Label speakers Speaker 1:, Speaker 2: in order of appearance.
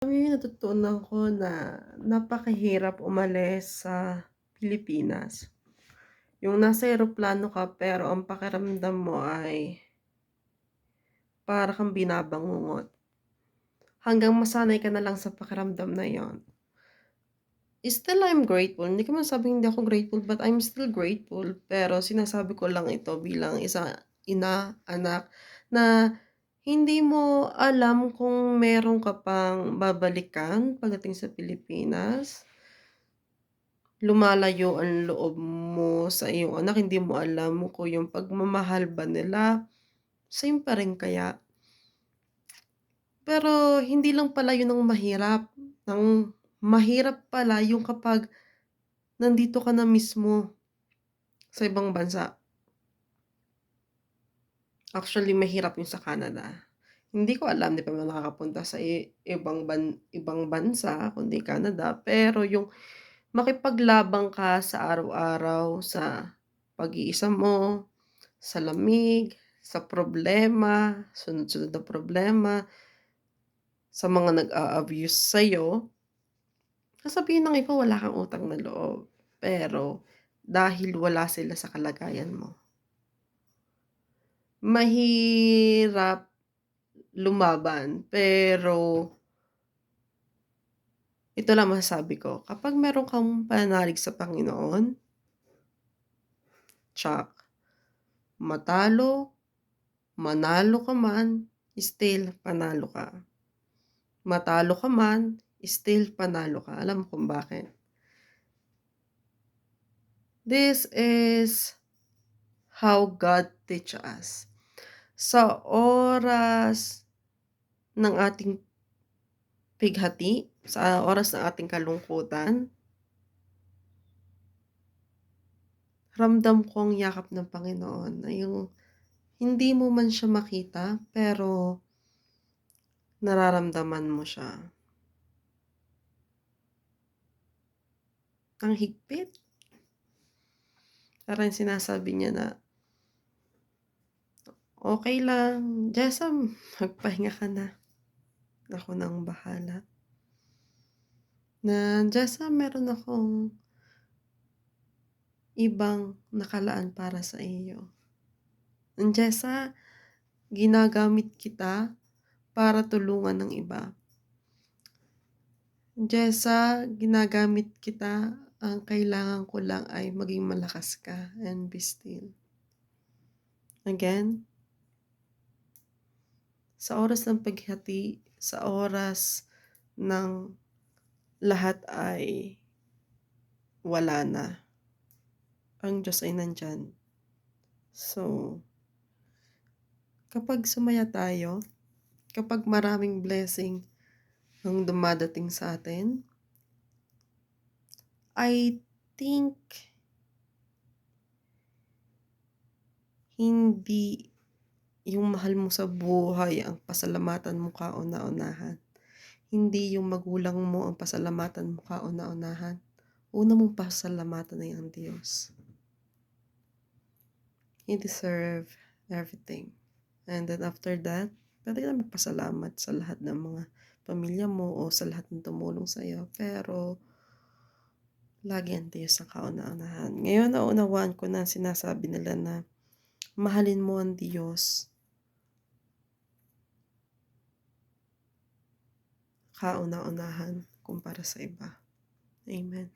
Speaker 1: Alam mo yung natutunan ko na napakahirap umalis sa Pilipinas. Yung nasa eroplano ka pero ang pakiramdam mo ay para kang binabangungot. Hanggang masanay ka na lang sa pakiramdam na yon. Still, I'm grateful. Hindi ko masabing hindi ako grateful, but I'm still grateful. Pero sinasabi ko lang ito bilang isang ina, anak, na hindi mo alam kung meron ka pang babalikan pagdating sa Pilipinas. Lumalayo ang loob mo sa iyong anak, hindi mo alam kung yung pagmamahal ba nila same pa rin kaya. Pero hindi lang pala yun ang mahirap, ang mahirap pala yung kapag nandito ka na mismo sa ibang bansa. Actually, mahirap yung sa Canada. Hindi ko alam, 'di pa ako nakakapunta sa ibang bansa kundi Canada, pero yung makipaglabang ka sa araw-araw sa pag-iisa mo, sa lamig, sa problema, sunod-sunod na problema, sa mga nag-a-abuse sa'yo, sasabihin ng iba wala kang utang na loob. Pero dahil wala sila sa kalagayan mo, mahirap lumaban. Pero ito lang masasabi ko, kapag meron kang pananalig sa Panginoon, tiyak, matalo, manalo ka man, still panalo ka. Matalo ka man, still panalo ka. Alam mo kung bakit? This is how God teach us. Sa oras ng ating pighati, sa oras ng ating kalungkutan, ramdam ko ang yakap ng Panginoon na yung hindi mo man siya makita, pero nararamdaman mo siya. Ang higpit. Parang sinasabi niya na, "Okey lang, Jessa magpahinga ka na, ako nang bahala. Na Jessa meron akong ibang nakalaan para sa iyo. Jessa, ginagamit kita para tulungan ng iba. Jessa, ginagamit kita, ang kailangan ko lang ay maging malakas ka and be still." Again, sa oras ng paghati, sa oras ng lahat ay wala na, ang Diyos ay nandiyan. So, kapag sumaya tayo, kapag maraming blessing ang dumadating sa atin, I think hindi yung mahal mo sa buhay ang pasalamatan mo kauna-unahan. Hindi yung magulang mo ang pasalamatan mo kauna-unahan. Una mong pasalamatan ay ang Diyos. He deserve everything. And then after that, puwede ka na magpasalamat sa lahat ng mga pamilya mo o sa lahat ng tumulong sa'yo. Pero lagi ang Diyos ang kauna-unahan. Ngayon naunawaan ko na sinasabi nila na mahalin mo ang Diyos kauna-unahan kumpara sa iba. Amen.